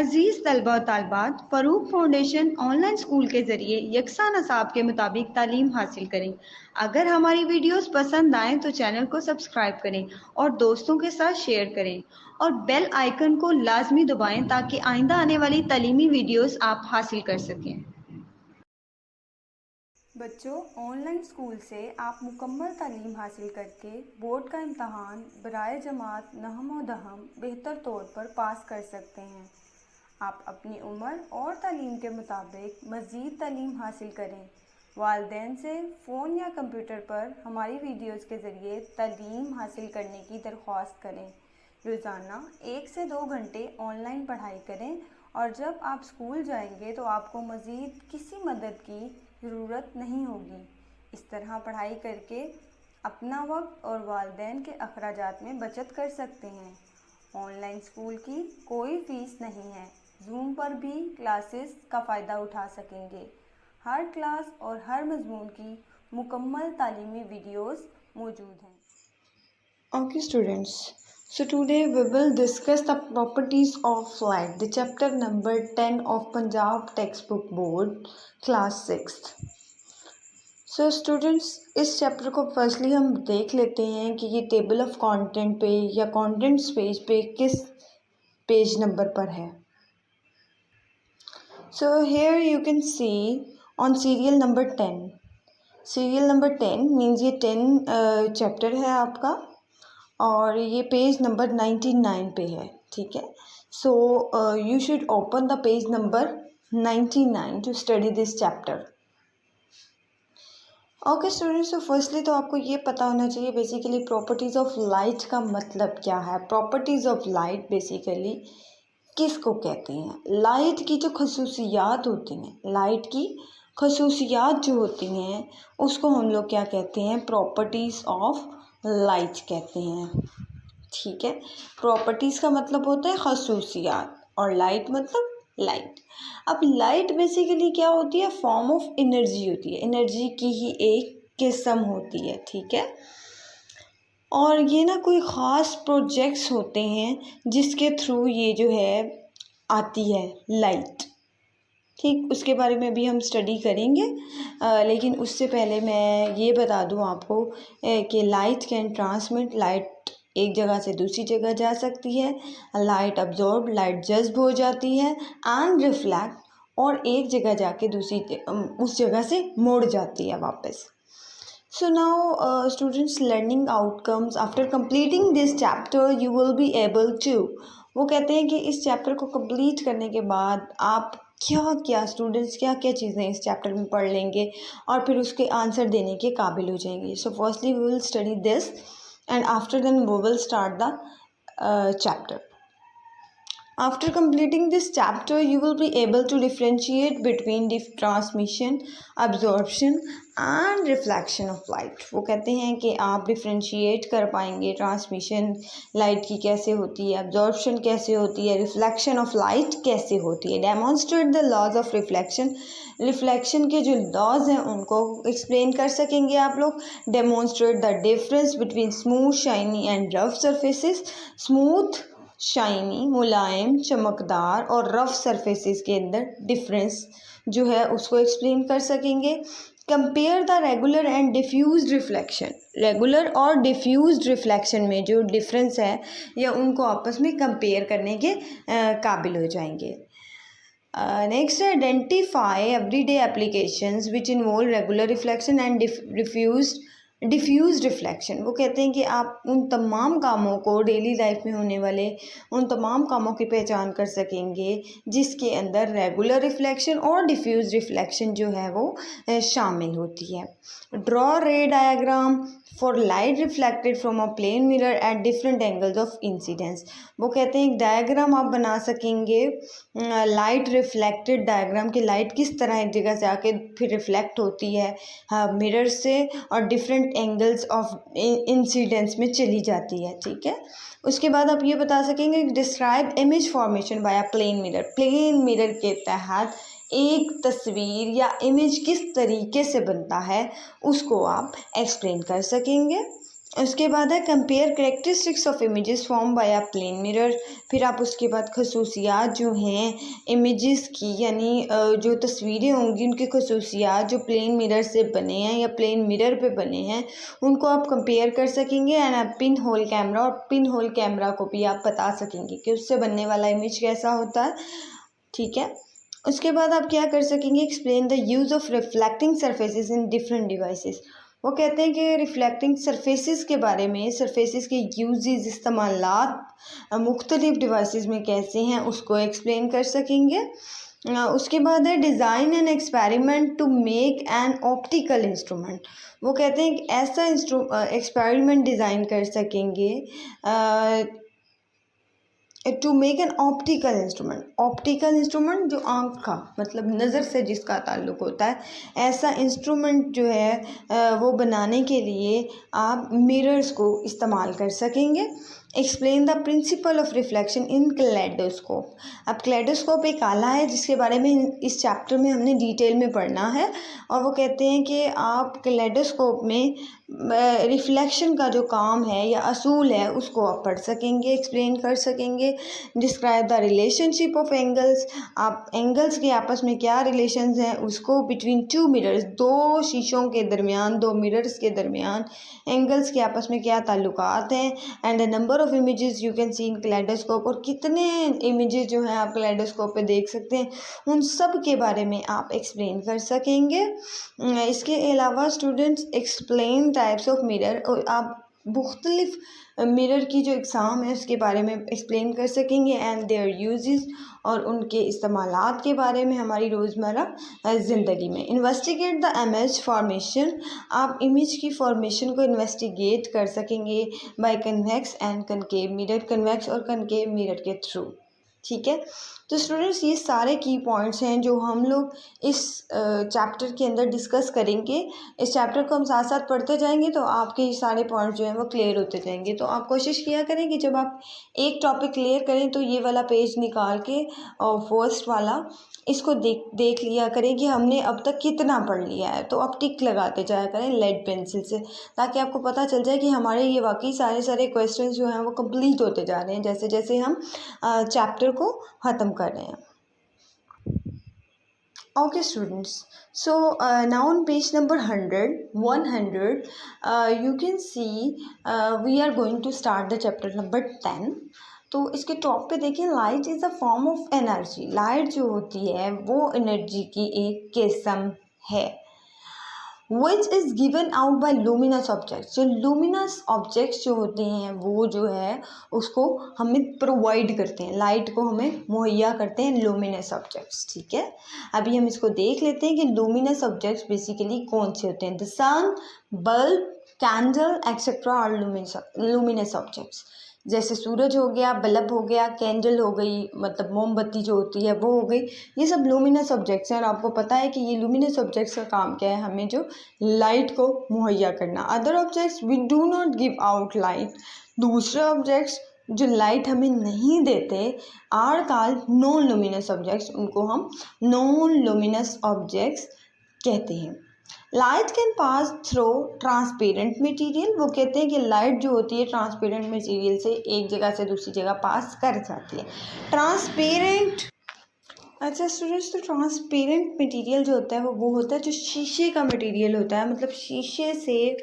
अजीज़ तलबा व तालिबात, Farooq foundation online school के ज़रिए यकसा नसाब के मुताबिक तालीम हासिल करें। अगर हमारी वीडियोस पसंद आएँ तो चैनल को सब्सक्राइब करें और दोस्तों के साथ शेयर करें और बेल आइकन को लाजमी दबाएं ताकि आइंदा आने वाली तालीमी वीडियोस आप हासिल कर सकें। बच्चों, ऑनलाइन स्कूल से आप मुकम्मल तालीम हासिल करके बोर्ड का इम्तहान बराए जमात नहम व दहम बेहतर तौर पर पास कर सकते हैं। आप अपनी उम्र और तालीम के मुताबिक मज़ीद तालीम हासिल करें। वालिदैन से फ़ोन या कंप्यूटर पर हमारी वीडियोज़ के ज़रिए तालीम हासिल करने की दरख्वास्त करें। रोज़ाना 1 से 2 घंटे ऑनलाइन पढ़ाई करें और जब आप स्कूल जाएंगे तो आपको मज़ीद किसी मदद की ज़रूरत नहीं होगी। इस तरह पढ़ाई करके अपना वक्त और वालिदैन के अखराजात में बचत कर सकते हैं। ऑनलाइन स्कूल की कोई फ़ीस नहीं है। जूम पर भी क्लासेस का फ़ायदा उठा सकेंगे। हर क्लास और हर मज़मून की मुकम्मल तालीमी वीडियोस मौजूद हैं। Okay students, so today we will discuss the properties of light, the chapter number 10 of Punjab textbook board class 6th. So students, इस चैप्टर को फर्स्टली हम देख लेते हैं कि ये टेबल ऑफ कंटेंट पे या कंटेंट्स पेज पे किस पेज नंबर पर है। So here you can see on serial number 10. Serial number 10 means ये 10 चैप्टर है आपका और ये पेज नंबर 99 पे है, ठीक है। So you should open the page number 99 to study this chapter. Okay students, तो फर्स्टली तो आपको ये पता होना चाहिए बेसिकली प्रॉपर्टीज़ ऑफ लाइट का मतलब क्या है। प्रॉपर्टीज़ ऑफ लाइट बेसिकली किसको कहते हैं? लाइट की जो खसूसियात होती हैं, लाइट की खसूसियात जो होती हैं उसको हम लोग क्या कहते हैं? प्रॉपर्टीज़ ऑफ लाइट कहते हैं, ठीक है। प्रॉपर्टीज़ का मतलब होता है खसूसियात और लाइट मतलब लाइट। अब लाइट बेसिकली क्या होती है? फॉर्म ऑफ एनर्जी होती है, एनर्जी की ही एक किस्म होती है, ठीक है। और ये ना कोई ख़ास प्रोजेक्ट्स होते हैं जिसके थ्रू ये जो है आती है लाइट, ठीक। उसके बारे में भी हम स्टडी करेंगे, लेकिन उससे पहले मैं ये बता दूं आपको कि लाइट कैन ट्रांसमिट, लाइट एक जगह से दूसरी जगह जा सकती है, लाइट अब्जॉर्ब, लाइट जज्ब हो जाती है, एंड रिफ्लेक्ट, और एक जगह जाके दूसरी उस जगह से मुड़ जाती है वापस। So now students, learning outcomes after completing this chapter you will be able to, वो कहते हैं कि इस चैप्टर को कंप्लीट करने के बाद आप क्या क्या स्टूडेंट्स क्या क्या चीज़ें इस चैप्टर में पढ़ लेंगे और फिर उसके आंसर देने के काबिल हो जाएंगे। So firstly we will study this and after then we will start the chapter. After completing this chapter, you will be able to differentiate between the transmission, absorption and reflection of light. वो कहते हैं कि आप differentiate कर पाएंगे transmission light की कैसे होती है, absorption कैसे होती है, रिफ्लेक्शन ऑफ लाइट कैसे होती है। Demonstrate the laws of reflection, reflection के जो लॉज हैं उनको एक्सप्लेन कर सकेंगे आप लोग। Demonstrate the difference between smooth, shiny and rough surfaces. Smooth, shiny, मुलायम, चमकदार और रफ सरफेसेस के अंदर डिफरेंस जो है उसको एक्सप्लेन कर सकेंगे। Compare the regular and diffused reflection, regular और डिफ्यूज्ड रिफ्लेक्शन में जो डिफरेंस है या उनको आपस में कंपेयर करने के काबिल हो जाएंगे। नेक्स्ट है identify everyday applications which involve regular reflection and diffuse reflection. वो कहते हैं कि आप उन तमाम कामों को, डेली लाइफ में होने वाले उन तमाम कामों की पहचान कर सकेंगे जिसके अंदर रेगुलर रिफ्लेक्शन और डिफ्यूज रिफ्लेक्शन जो है वो शामिल होती है। Draw ray diagram for light reflected from a plane mirror at different angles of incidence. वो कहते हैं एक डायग्राम आप बना सकेंगे, लाइट रिफ्लेक्टेड डायग्राम कि लाइट किस तरह एक जगह से आके फिर रिफ्लेक्ट होती है मिरर से और डिफरेंट एंगल्स ऑफ इंसिडेंस में चली जाती है, ठीक है। उसके बाद आप ये बता सकेंगे describe image formation by a plane mirror. Plane mirror के तहत एक तस्वीर या इमेज किस तरीके से बनता है उसको आप एक्सप्लेन कर सकेंगे। उसके बाद है compare characteristics of images form by a plane mirror. फिर आप उसके बाद खसूसियात जो हैं इमेजेस की, यानी जो तस्वीरें होंगी उनकी खसूसियात जो प्लेन मिरर से बने हैं या प्लेन मिरर पे बने हैं उनको आप कंपेयर कर सकेंगे। एंड पिन होल कैमरा, और पिन होल कैमरा को भी आप बता सकेंगे कि उससे बनने वाला इमेज कैसा होता है। ठीक है, उसके बाद आप क्या कर सकेंगे, explain the use of reflecting surfaces in different devices. वो कहते हैं कि रिफ्लेक्टिंग सरफेसेस के बारे में, सरफेसेस के यूजेस, इस्तेमालात मुख्तलिफ डिवाइसेस में कैसे हैं उसको एक्सप्लेन कर सकेंगे। उसके बाद है design an experiment to make an optical instrument. वो कहते हैं कि ऐसा एक्सपेरिमेंट डिज़ाइन कर सकेंगे to make an optical instrument. Optical instrument जो आँख का मतलब नज़र से जिसका ताल्लुक़ होता है, ऐसा इंस्ट्रूमेंट जो है वो बनाने के लिए आप मिरर्स को इस्तेमाल कर सकेंगे। Explain the principle of reflection in kaleidoscope. अब क्लेडोस्कोप एक आला है जिसके बारे में इस चैप्टर में हमने डिटेल में पढ़ना है, और वो कहते हैं कि आप क्लेडोस्कोप में रिफ्लेक्शन का जो काम है या असूल है उसको आप पढ़ सकेंगे, एक्सप्लेन कर सकेंगे। Describe the relationship of angles. आप एंगल्स के आपस में क्या रिलेशंस हैं उसको, बिटवीन टू मिरर्स, दो शीशों के दरमियान, दो मिरर्स के दरमियान एंगल्स के आपस में क्या ताल्लुकात हैं। And the number of images you can see in kaleidoscope, और कितने इमेजेस जो हैं आप क्लेडोस्कोप पे देख सकते हैं, उन सब के बारे में आप एक्सप्लेन कर सकेंगे। इसके अलावा students explain types of mirror, और आप मुख्तलिफ मिरर की जो एग्ज़ाम है उसके बारे में एक्सप्लेन कर सकेंगे। एंड देयर यूजेस, और उनके इस्तेमालात के बारे में हमारी रोज़मर्रा ज़िंदगी में। Investigate the image formation. आप इमेज की फॉर्मेशन को इन्वेस्टिगेट कर सकेंगे by convex and concave mirror, convex और कनकेव मिरर के थ्रू। ठीक है, तो स्टूडेंट्स ये सारे की पॉइंट्स हैं जो हम लोग इस चैप्टर के अंदर डिस्कस करेंगे। इस चैप्टर को हम साथ साथ पढ़ते जाएंगे तो आपके ये सारे पॉइंट्स जो हैं वो क्लियर होते जाएंगे। तो आप कोशिश किया करें कि जब आप एक टॉपिक क्लियर करें तो ये वाला पेज निकाल के और फर्स्ट वाला इसको देख लिया करें कि हमने अब तक कितना पढ़ लिया है। तो आप टिक लगाते जाया करें लेड पेंसिल से, ताकि आपको पता चल जाए कि हमारे ये वाकई सारे क्वेश्चन जो हैं वो कंप्लीट होते जा रहे हैं जैसे जैसे हम चैप्टर को ख़त्म कर रहे हैं। Okay students, so now on page number 100 you can see we are going to start the chapter number 10। तो इसके टॉप पे देखिए, light is a form of energy. Light जो होती है वो एनर्जी की एक किस्म है। Which is given out by luminous objects. जो लूमिनस ऑब्जेक्ट्स जो होते हैं वो जो है उसको हमें प्रोवाइड करते हैं, लाइट को हमें मुहैया करते हैं लूमिनस ऑब्जेक्ट्स। ठीक है, अभी हम इसको देख लेते हैं कि लूमिनस ऑब्जेक्ट्स बेसिकली कौन से होते हैं। The sun, bulb, candle etcetera are luminous objects. जैसे सूरज हो गया, बल्ब हो गया, कैंडल हो गई, मतलब मोमबत्ती जो होती है वो हो गई, ये सब लूमिनस ऑब्जेक्ट्स हैं। और आपको पता है कि ये लूमिनस ऑब्जेक्ट्स का काम क्या है, हमें जो लाइट को मुहैया करना। Other objects we do not give out light. दूसरे ऑब्जेक्ट्स जो लाइट हमें नहीं देते are called non luminous objects, उनको हम नॉन लूमिनस ऑब्जेक्ट्स कहते हैं। Light can pass through transparent material. वो कहते हैं कि लाइट जो होती है ट्रांसपेरेंट मटेरियल से एक जगह से दूसरी जगह पास कर जाती है। ट्रांसपेरेंट, अच्छा स्टूडेंट्स, तो ट्रांसपेरेंट मटेरियल जो होता है वो होता है जो शीशे का मटेरियल होता है। मतलब शीशे से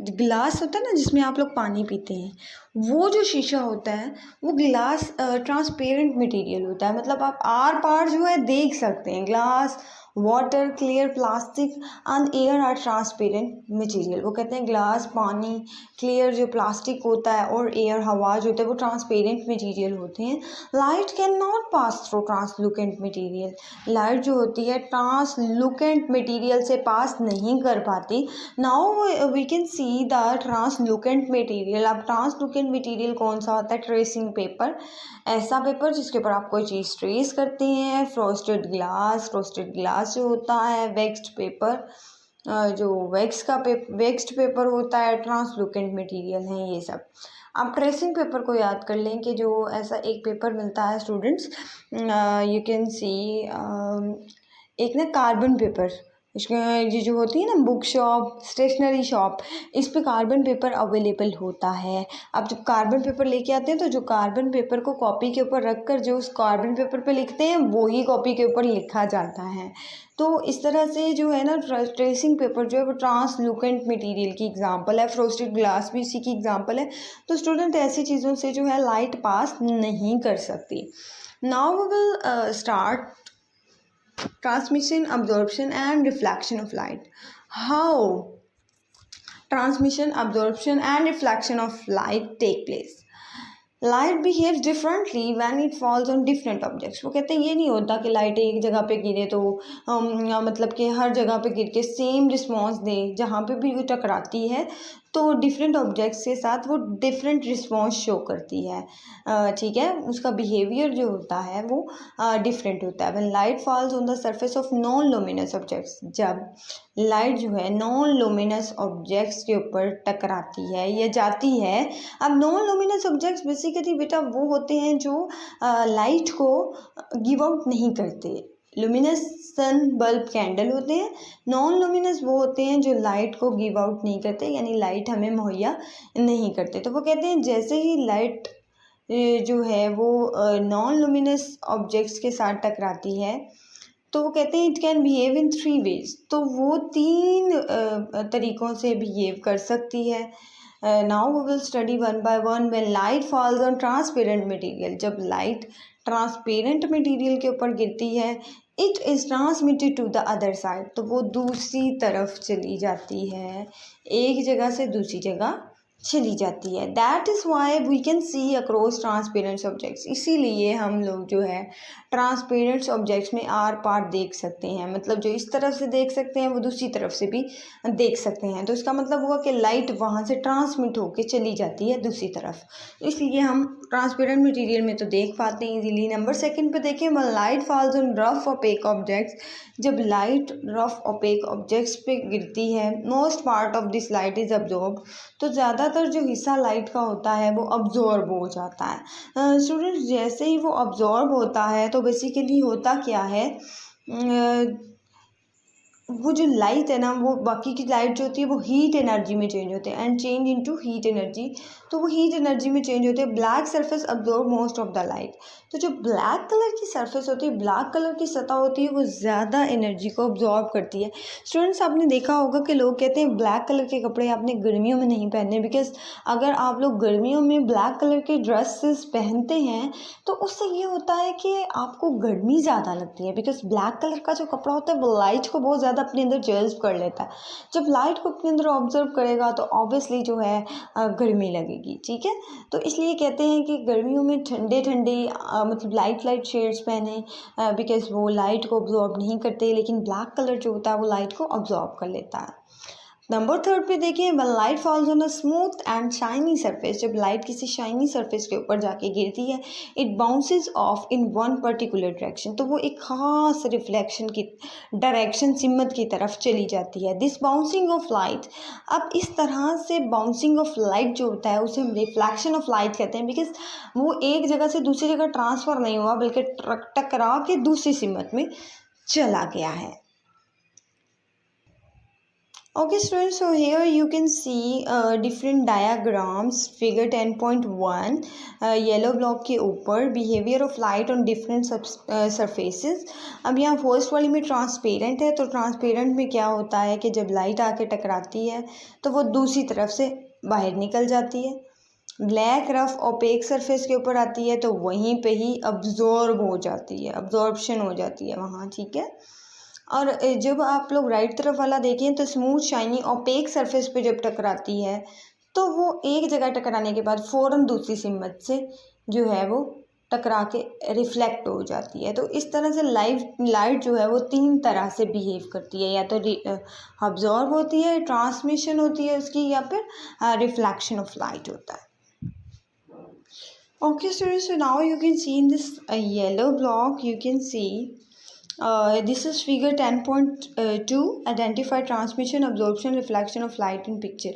ग्लास होता है ना जिसमें आप लोग पानी पीते हैं, वो जो शीशा होता है वो ग्लास ट्रांसपेरेंट मटेरियल होता है। मतलब आप आर पार जो है देख सकते हैं। Glass, water, clear, plastic and air are transparent material. वो कहते हैं ग्लास, पानी, क्लियर जो प्लास्टिक होता है और एयर, हवा जो होता है वो ट्रांसपेरेंट मटेरियल होते हैं। Light can not pass through translucent material. Light जो होती है ट्रांसलूकेंट मटेरियल से पास नहीं कर पाती। Now we can see the translucent material. अब ट्रांसलूकेंट मटेरियल कौन सा होता है? ट्रेसिंग पेपर, ऐसा पेपर जिसके ऊपर आप कोई चीज़ ट्रेस करते हैं। फ्रॉस्टेड ग्लास जो होता है। वेक्स्ड पेपर, जो वेक्स्ड पेपर होता है, ट्रांसलूकेंट मटेरियल हैं ये सब। आप ट्रेसिंग पेपर को याद कर लें कि जो ऐसा एक पेपर मिलता है स्टूडेंट्स, यू कैन सी एक ना कार्बन पेपर, ये जो होती है ना बुक शॉप, स्टेशनरी शॉप, इस पे कार्बन पेपर अवेलेबल होता है। अब जब कार्बन पेपर लेके आते हैं तो जो कार्बन पेपर को कॉपी के ऊपर रख कर जो उस कार्बन पेपर पे लिखते हैं वो ही कॉपी के ऊपर लिखा जाता है। तो इस तरह से जो है ना ट्रेसिंग पेपर जो है वो ट्रांसलूकेंट मटेरियल की एग्जांपल है, फ्रोस्टेड ग्लास भी इसी की एग्जांपल है। तो स्टूडेंट ऐसी चीज़ों से जो है लाइट पास नहीं कर सकती। Now we will start transmission, absorption and reflection of light. How transmission, absorption and reflection of light take place? Light behaves differently when it falls on different objects. वो कहते हैं ये नहीं होता कि लाइट एक जगह पे गिरे तो मतलब कि हर जगह पे गिर के सेम रिस्पॉन्स दे। जहाँ पे भी वो टकराती है तो डिफरेंट ऑब्जेक्ट्स के साथ वो डिफरेंट रिस्पॉन्स शो करती है। ठीक है, उसका बिहेवियर जो होता है वो डिफरेंट होता है। When light falls on the surface of non luminous objects, जब लाइट जो है नॉन लुमिनस ऑब्जेक्ट्स के ऊपर टकराती है या जाती है। अब नॉन लुमिनस ऑब्जेक्ट्स बेसिकली बेटा वो होते हैं जो लाइट को गिव आउट नहीं करते। लुमिनस सन, बल्ब, कैंडल होते हैं। नॉन लुमिनस वो होते हैं जो लाइट को गिव आउट नहीं करते, यानी लाइट हमें मुहैया नहीं करते। तो वो कहते हैं जैसे ही लाइट जो है वो नॉन लुमिनस ऑब्जेक्ट्स के साथ टकराती है तो वो कहते हैं it can behave in 3 ways. तो वो 3 तरीक़ों से बिहेव कर सकती है। Now we will study one by one. When light falls on transparent material, जब लाइट ट्रांसपेरेंट मटेरियल के ऊपर गिरती है, it is transmitted to the other side, तो वो दूसरी तरफ चली जाती है, एक जगह से दूसरी जगह चली जाती है। That is why we can see across transparent objects. इसीलिए हम लोग जो है ट्रांसपेरेंट ऑब्जेक्ट्स में आर पार देख सकते हैं। मतलब जो इस तरफ से देख सकते हैं वो दूसरी तरफ से भी देख सकते हैं। तो इसका मतलब हुआ कि लाइट वहाँ से ट्रांसमिट होकर चली जाती है दूसरी तरफ, इसलिए हम ट्रांसपेरेंट मटेरियल में तो देख पाते हैं इजीली। नंबर 2 पे देखें, light falls on rough opaque objects, जब लाइट रफ ओपेक ऑब्जेक्ट्स पे गिरती है, most part of this light is absorb, तो ज़्यादातर जो हिस्सा लाइट का होता है वो अब्जॉर्ब हो जाता है। स्टूडेंट्स जैसे ही वो अब्जॉर्ब होता है तो बेसिकली होता क्या है, वो जो लाइट है ना वो बाकी की लाइट जो होती है वो हीट एनर्जी में चेंज होते हैं and change into heat energy. तो वो हीट एनर्जी में चेंज होते हैं। Black surface absorb most of the light, तो जो ब्लैक कलर की सरफेस होती है, ब्लैक कलर की सतह होती है, वो ज़्यादा एनर्जी को अब्जॉर्ब करती है। स्टूडेंट्स आपने देखा होगा कि लोग कहते हैं ब्लैक कलर के कपड़े आपने गर्मियों में नहीं पहनने, बिकॉज अगर आप लोग गर्मियों में ब्लैक कलर के ड्रेसेस पहनते हैं तो उससे ये होता है कि आपको गर्मी ज़्यादा लगती है, बिकॉज ब्लैक कलर का जो कपड़ा होता है वो लाइट को बहुत ज़्यादा अपने अंदर जज्ब कर लेता है। जब लाइट को अपने अंदर ऑब्जर्व करेगा तो ऑब्वियसली जो है गर्मी लगेगी। ठीक है, तो इसलिए कहते हैं कि गर्मियों में ठंडे ठंडे मतलब लाइट शेड्स पहने, बिकॉज वो लाइट को ऑब्जॉर्ब नहीं करते, लेकिन ब्लैक कलर जो होता है वो लाइट को ऑब्जॉर्ब कर लेता है। नंबर 3 पे देखिए, when light falls on a smooth and shiny surface, जब लाइट किसी शाइनी सरफेस के ऊपर जाके गिरती है, it bounces of in one particular direction, तो वो एक खास रिफ्लेक्शन की डायरेक्शन सिमत की तरफ चली जाती है। दिस बाउंसिंग ऑफ लाइट, अब इस तरह से बाउंसिंग ऑफ लाइट जो होता है उसे हम रिफ्लेक्शन ऑफ लाइट कहते हैं, बिकॉज वो एक जगह से दूसरी जगह ट्रांसफ़र नहीं हुआ बल्कि टकरा के दूसरी सिमत में चला गया है। Okay students, so here you can see different diagrams. Figure 10.1 yellow block के ऊपर behaviour of light on different surfaces. अब यहाँ फर्स्ट वाली में ट्रांसपेरेंट है, तो ट्रांसपेरेंट में क्या होता है कि जब लाइट आके टकराती है तो वो दूसरी तरफ से बाहर निकल जाती है। ब्लैक रफ ओपेक सरफेस के ऊपर आती है तो वहीं पे ही अब्जॉर्ब हो जाती है, अब्जॉर्प्शन हो जाती है वहाँ। ठीक है, और जब आप लोग राइट तरफ वाला देखें तो स्मूथ शाइनी ओपेक सरफेस पे जब टकराती है तो वो एक जगह टकराने के बाद फ़ौरन दूसरी सिमत से जो है वो टकरा के रिफ्लेक्ट हो जाती है। तो इस तरह से लाइट जो है वो 3 तरह से बिहेव करती है, या तो अब्जॉर्ब होती है, ट्रांसमिशन होती है उसकी, या फिर रिफ्लेक्शन ऑफ लाइट होता है। Okay students, so now you can see in this yellow block, you can C this is figure 10.2 identify transmission, absorption, reflection of light in picture.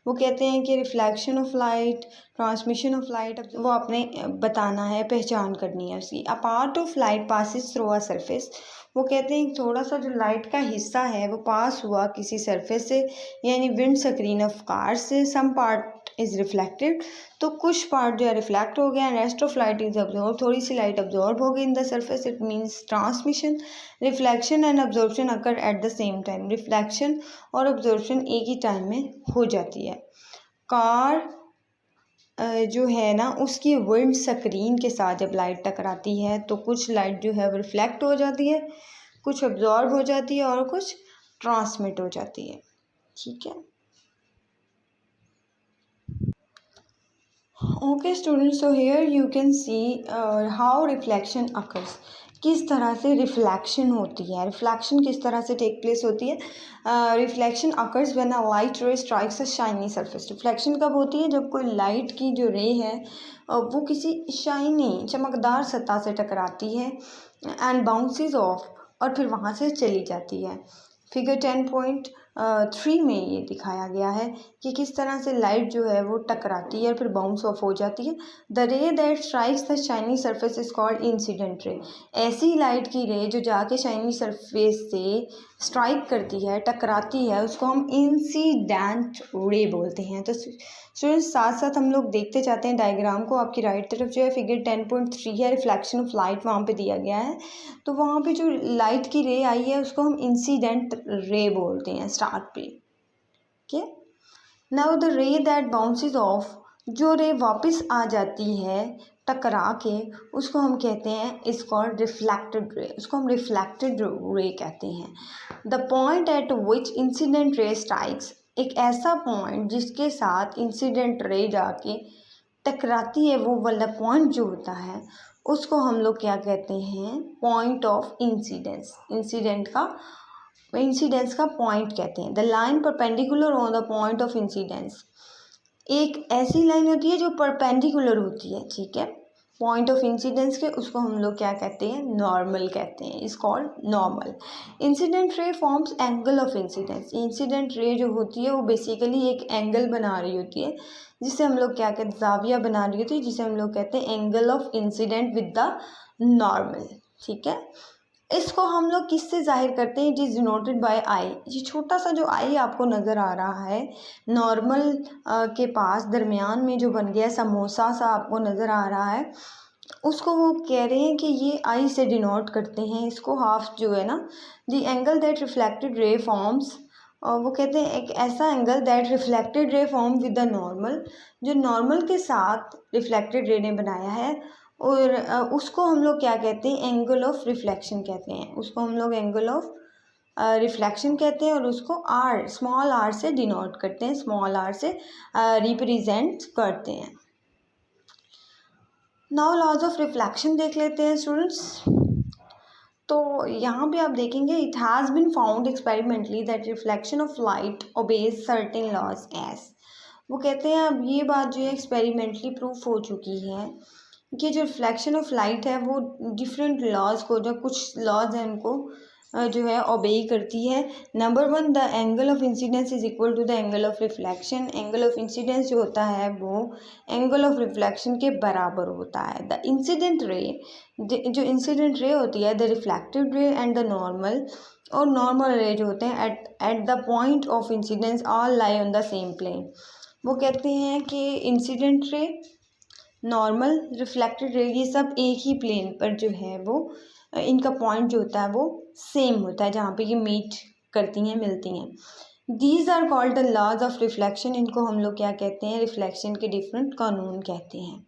वो कहते हैं कि reflection of light, transmission of light, वो आपने बताना है, पहचान करनी है उसकी। A part of light passes through a surface, वो कहते हैं थोड़ा सा जो लाइट का हिस्सा है वो पास हुआ किसी सरफेस से, यानी विंड स्क्रीन ऑफ कार से। सम पार्ट इज़ रिफ्लेक्टेड, तो कुछ पार्ट जो है रिफ्लेक्ट हो गया। Rest of light is absorb, थोड़ी सी लाइट अब्जॉर्ब हो गई in the surface, it means transmission. Reflection and absorption occur at the same time, reflection और अब्जॉर्प्शन एक ही टाइम में हो जाती है। कार जो है ना उसकी विंड स्क्रीन के साथ जब लाइट टकराती है तो कुछ लाइट जो है वो रिफ्लेक्ट हो जाती है, कुछ अब्जॉर्ब हो जाती है और कुछ ट्रांसमिट हो जाती है। ठीक है, okay students, so here you can see how reflection occurs, किस तरह से रिफ्लेक्शन होती है, रिफ्लेक्शन किस तरह से टेक प्लेस होती है। Reflection occurs when a light रे strikes a shiny surface, reflection कब होती है, जब कोई लाइट की जो रे है वो किसी शाइनी चमकदार सतह से टकराती है एंड बाउंसेस ऑफ, और फिर वहाँ से चली जाती है। फिगर 10.3 में ये दिखाया गया है कि किस तरह से लाइट जो है वो टकराती है और फिर बाउंस ऑफ हो जाती है। द रे that strikes the shiny surface is called incident ray, ऐसी लाइट की रे जो जाके शाइनी सरफेस से स्ट्राइक करती है, टकराती है, उसको हम इंसिडेंट रे बोलते हैं। तो स्टूडेंट्स साथ साथ हम लोग देखते जाते हैं डायग्राम को। आपकी राइट तरफ जो है फिगर 10.3 है, रिफ्लेक्शन ऑफ लाइट वहाँ पे दिया गया है। तो वहाँ पे जो लाइट की रे आई है उसको हम इंसिडेंट रे बोलते हैं स्टार्ट पे। ओके, नाउ द रे दैट बाउंसेस ऑफ, जो रे वापस आ जाती है टकरा के, उसको हम कहते हैं इज कॉल्ड रिफ्लेक्टेड रे, उसको हम रिफ्लेक्टेड रे कहते हैं। The point eight which incident ray strikes, एक ऐसा पॉइंट जिसके साथ इंसिडेंट रे जाके टकराती है, वो वाला पॉइंट जो होता है उसको हम लोग क्या कहते हैं, पॉइंट ऑफ इंसिडेंस, इंसिडेंस का पॉइंट कहते हैं। The line perpendicular on the point of incidence, एक ऐसी लाइन होती है जो परपेंडिकुलर होती है, ठीक है, पॉइंट ऑफ इंसिडेंस के, उसको हम लोग क्या कहते हैं, नॉर्मल कहते हैं, is called normal. Incident ray forms angle of incidence, incident ray जो होती है वो बेसिकली एक एंगल बना रही होती है, जिसे हम लोग क्या कहते हैं, जाविया बना रही होती है, जिसे हम लोग कहते हैं angle of incident with the normal. ठीक है, इसको हम लोग किससे जाहिर करते हैं, इट इज़ डिनोटेड बाय आई। ये छोटा सा जो आई आपको नज़र आ रहा है नॉर्मल के पास दरमियान में जो बन गया समोसा सा आपको नज़र आ रहा है, उसको वो कह रहे हैं कि ये आई से डिनोट करते हैं इसको, हाफ जो है ना, the angle that reflected ray forms, और वो कहते हैं एक ऐसा angle that reflected ray form with the normal, जो नॉर्मल के साथ रिफ्लेक्टेड रे ने बनाया है, और उसको हम लोग क्या कहते हैं, एंगल ऑफ रिफ्लेक्शन कहते हैं, उसको हम लोग एंगल ऑफ रिफ्लेक्शन कहते हैं, और उसको आर, स्मॉल आर से डिनोट करते हैं, स्मॉल आर से रिप्रेजेंट करते हैं। नाउ लॉज ऑफ रिफ्लेक्शन देख लेते हैं स्टूडेंट्स। तो यहाँ पे आप देखेंगे it has been found experimentally that reflection of light obeys certain laws as, वो कहते हैं अब ये बात जो है एक्सपेरिमेंटली प्रूफ हो चुकी है कि जो रिफ्लेक्शन ऑफ लाइट है वो डिफरेंट लॉज को, जो कुछ लॉज हैं उनको जो है ओबे करती है। Number 1, the angle of incidence is equal to the angle of reflection, angle of incidence जो होता है वो एंगल ऑफ रिफ्लेक्शन के बराबर होता है। द इंसिडेंट रे, जो इंसिडेंट रे होती है, the reflected ray and the normal, और नॉर्मल रे जो होते हैं at the point of incidence all lie on the same plane. वो कहते हैं कि incident ray, normal, reflected ray, ये सब एक ही प्लेन पर जो है वो इनका पॉइंट जो होता है वो सेम होता है, जहाँ पे ये मीट करती हैं, मिलती हैं। These are called the laws of reflection, इनको हम लोग क्या कहते हैं, रिफ्लेक्शन के डिफरेंट कानून कहते हैं।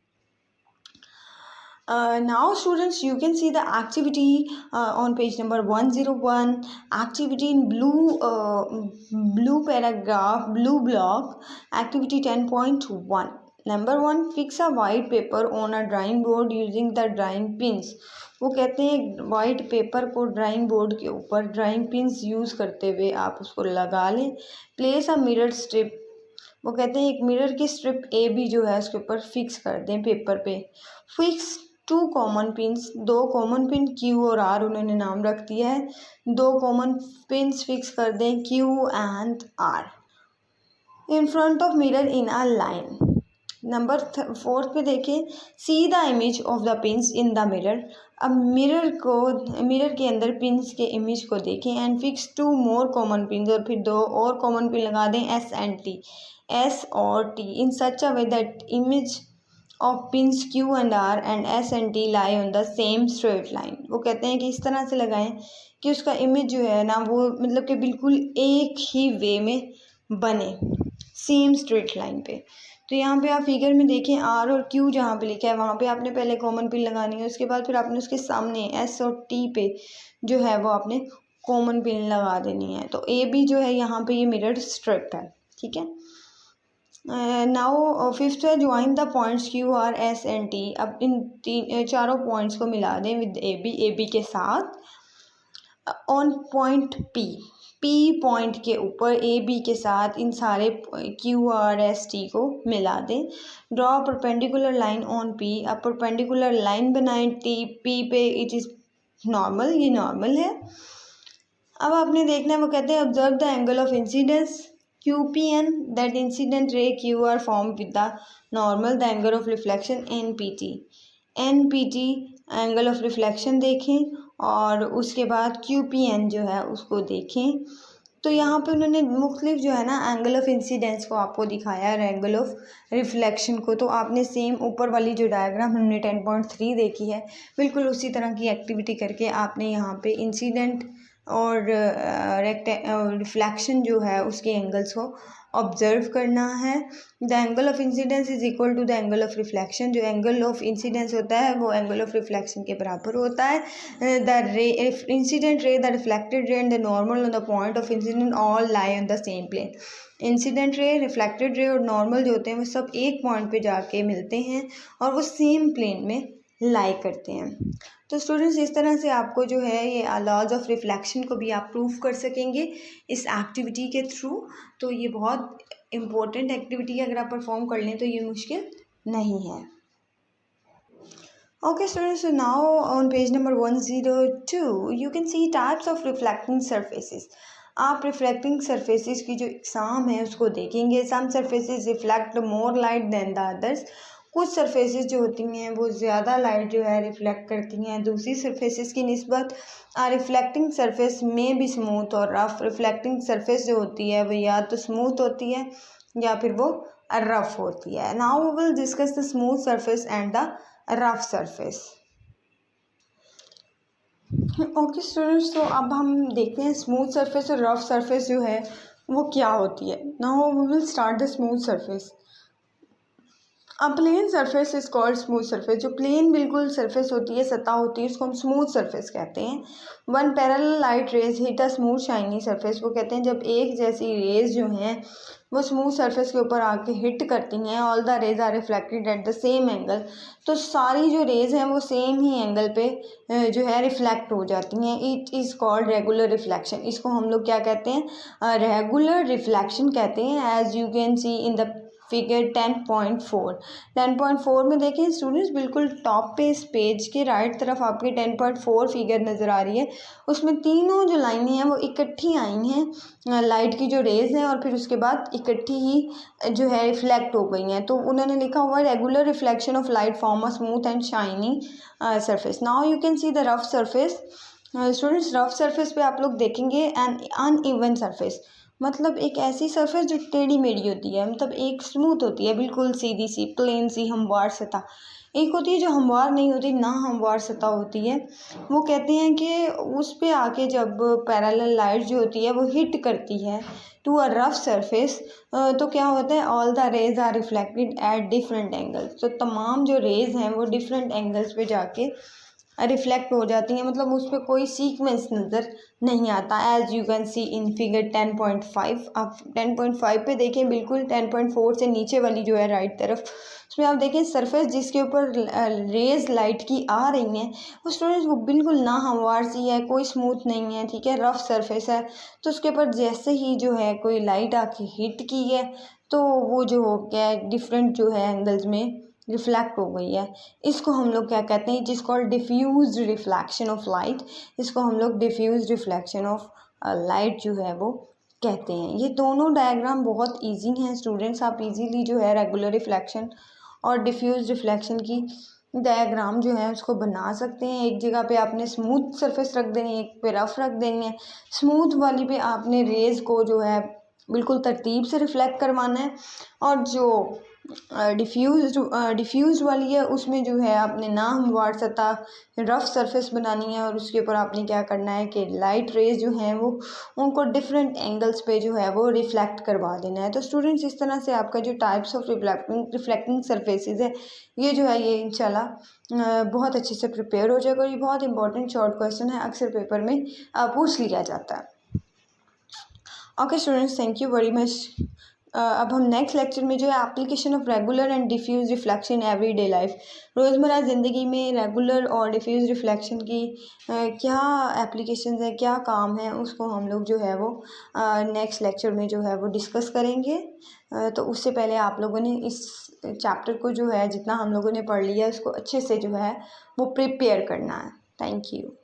Now students you can see the activity on page number 101, activity in blue paragraph, blue block, activity 10.1. Number 1, fix a white paper on a drawing board using the drawing pins. वो कहते हैं white paper को drawing board के ऊपर drawing pins use करते हुए आप उसको लगा लें। प्लेस अ मिरर स्ट्रिप, वो कहते हैं एक मिरर की स्ट्रिप ए बी जो है उसके ऊपर फिक्स कर दें पेपर पे। Fix 2 common pins, 2 common pin Q और आर उन्होंने नाम रख दिया है, 2 कॉमन पिन्स फिक्स कर दें Q and R. In front of mirror in a line. Number 4 पे देखें, see the image of the pins in the mirror. अब मिरर के अंदर पिंस के इमेज को देखें and fix 2 more common pins, और फिर 2 और कॉमन पिन लगा दें एस एंड टी, एस और T, in such a way that image of pins Q and R and S and T lie on the same straight line. वो कहते हैं कि इस तरह से लगाएं कि उसका इमेज जो है ना वो मतलब कि बिल्कुल एक ही वे में बने, सेम स्ट्रेट लाइन पे। तो यहाँ पे आप फिगर में देखें आर और क्यू जहाँ पे लिखा है वहाँ पे आपने पहले कॉमन पिन लगानी है, उसके बाद फिर आपने उसके सामने एस और टी पे जो है वो आपने कॉमन पिन लगा देनी है। तो ए बी जो है यहाँ पे ये मिरर स्ट्रिप है, ठीक है। नाउ फिफ्थ है, join the points Q R S and T. अब इन चारों पॉइंट्स को मिला दें विद ए बी के साथ on point P, P point के ऊपर ए बी के साथ इन सारे क्यू आर एस टी को मिला दें। Draw perpendicular line on P. अब परपेंडिकुलर लाइन बनाएं टी पी पे, इट इज़ नॉर्मल, ये नॉर्मल है। अब आपने देखना है, वो कहते हैं observe the angle of incidence QPN, that incident ray QR formed with the normal, the angle of reflection NPT angle of reflection देखें और उसके बाद QPN जो है उसको देखें। तो यहाँ पे उन्होंने मुख्तलिफ जो है ना एंगल ऑफ इंसिडेंस को आपको दिखाया और एंगल ऑफ रिफ्लेक्शन को। तो आपने सेम ऊपर वाली जो डायग्राम हमने 10.3 देखी है, बिल्कुल उसी तरह की एक्टिविटी करके आपने यहाँ पे इंसिडेंट और रिफ्लेक्शन जो है उसके एंगल्स को ऑब्जर्व करना है। The angle of incidence is equal to the angle of reflection. जो एंगल ऑफ इंसिडेंस होता है वो एंगल ऑफ रिफ्लेक्शन के बराबर होता है। The ray incident ray, the reflected ray and the normal on the point of incident all lie on the same plane. Incident ray, reflected ray और normal जो होते हैं वो सब एक पॉइंट पे जाके मिलते हैं और वो सेम प्लेन में लाई करते हैं। तो स्टूडेंट्स इस तरह से आपको जो है ये लॉज ऑफ रिफ्लेक्शन को भी आप प्रूव कर सकेंगे इस एक्टिविटी के थ्रू। तो ये बहुत इम्पोर्टेंट एक्टिविटी है, अगर आप परफॉर्म कर लें तो ये मुश्किल नहीं है। Okay students, so now on page number 102 you can see types of reflecting surfaces. आप रिफ्लेक्टिंग सरफेसेस की जो एग्जाम है उसको देखेंगे। Some surfaces reflect more light than the others. कुछ सरफेसेस जो होती हैं वो ज़्यादा लाइट जो है रिफ्लेक्ट करती हैं दूसरी सरफेसेस की निस्बत। रिफ्लेक्टिंग सरफेस में भी स्मूथ और रफ। रिफ्लेक्टिंग सरफेस जो होती है वो या तो स्मूथ होती है या फिर वो रफ होती है। Now we will discuss the smooth surface and the rough surface. Okay students, तो अब हम देखते हैं स्मूथ सरफेस और रफ सरफेस जो है वो क्या होती है। Now we will start the smooth surface. A plane surface is called smooth surface. जो प्लेन बिल्कुल सरफेस होती है, सतह होती है, उसको हम स्मूथ सरफेस कहते हैं। One parallel light rays hit a smooth shiny surface. वो कहते हैं जब एक जैसी रेज जो हैं वो स्मूथ सरफेस के ऊपर आके हिट करती हैं, all the rays are reflected at the same angle. तो सारी जो रेज हैं वो सेम ही एंगल पे जो है रिफ्लेक्ट हो जाती हैं। It is called regular reflection. इसको हम लोग क्या कहते हैं, रेगुलर रिफ्लेक्शन कहते हैं। As you can see in the figure 10.4 में देखें स्टूडेंट्स, बिल्कुल टॉप पे इस पेज के राइट तरफ आपके 10.4 फिगर नज़र आ रही है। उसमें तीनों जो लाइनें हैं वो इकट्ठी आई हैं, लाइट की जो रेज हैं और फिर उसके बाद इकट्ठी ही जो है रिफ्लेक्ट हो गई हैं। तो उन्होंने लिखा हुआ है regular reflection of light form a smooth and shiny surface. Now you can see the rough surface. Students rough surface पे आप लोग देखेंगे एन अनइवन सरफेस, मतलब एक ऐसी सरफेस जो टेढ़ी मेढ़ी होती है, मतलब एक स्मूथ होती है बिल्कुल सीधी सी प्लेन सी हमवार सतह। एक होती है जो हमवार नहीं होती, ना हमवार सतह होती है। वो कहते हैं कि उस पे आके जब पैरेलल लाइट जो होती है वो हिट करती है टू अ रफ सरफेस, तो क्या होता है, all the rays are reflected at different angles. तो तमाम जो रेज हैं वो डिफरेंट एंगल्स पे जाके रिफ्लेक्ट हो जाती हैं, मतलब उस पर कोई सीक्वेंस नज़र नहीं आता। As you can see in figure 10.5। आप 10.5 पे देखें, बिल्कुल 10.4 से नीचे वाली जो है राइट तरफ, उसमें आप देखें सरफेस जिसके ऊपर रेज लाइट की आ रही हैं वो स्टूडेंट्स वो बिल्कुल ना हमवार सी है, कोई स्मूथ नहीं है, ठीक है, रफ सरफेस है। तो उसके ऊपर जैसे ही जो है कोई लाइट आके हिट की है तो वो जो हो गया है डिफरेंट जो है एंगल्स में रिफ्लेक्ट हो गई है। इसको हम लोग क्या कहते हैं, जिसको डिफ्यूज रिफ्लेक्शन ऑफ लाइट। इसको हम लोग डिफ्यूज रिफ्लेक्शन ऑफ लाइट जो है वो कहते हैं। ये दोनों डायग्राम बहुत इजी हैं स्टूडेंट्स, आप इजीली जो है रेगुलर रिफ्लेक्शन और डिफ्यूज रिफ्लेक्शन की डायग्राम जो है उसको बना सकते हैं। एक जगह पे आपने स्मूथ सरफेस रख देनी है, एक पे रफ रख देनी है। स्मूथ वाली पे आपने रेज को जो है बिल्कुल तरतीब से रिफ्लेक्ट करवाना है, और जो डिफ्यूज़ वाली है उसमें जो है आपने नाहमवार सतह रफ़ सरफेस बनानी है, और उसके ऊपर आपने क्या करना है कि लाइट रेज जो हैं वो उनको डिफरेंट एंगल्स पे जो है वो रिफ्लेक्ट करवा देना है। तो स्टूडेंट्स इस तरह से आपका जो टाइप्स ऑफ रिफ्लेक्टिंग सरफेसेस है ये जो है ये इंशाल्लाह बहुत अच्छे से प्रिपेयर हो जाएगा। और ये बहुत इंपॉर्टेंट शॉर्ट क्वेश्चन है, अक्सर पेपर में पूछ लिया जाता है। Okay students, thank you very much. अब हम नेक्स्ट लेक्चर में जो है application of regular and diffuse reflection every day life, रोज़मर्रा ज़िंदगी में रेगुलर और डिफ्यूज रिफ्लेक्शन की क्या एप्लीकेशंस है, क्या काम है, उसको हम लोग जो है वो नेक्स्ट लेक्चर में जो है वो डिस्कस करेंगे। तो उससे पहले आप लोगों ने इस चैप्टर को जो है जितना हम लोगों ने पढ़ लिया उसको अच्छे से जो है वो प्रिपेयर करना है। Thank you.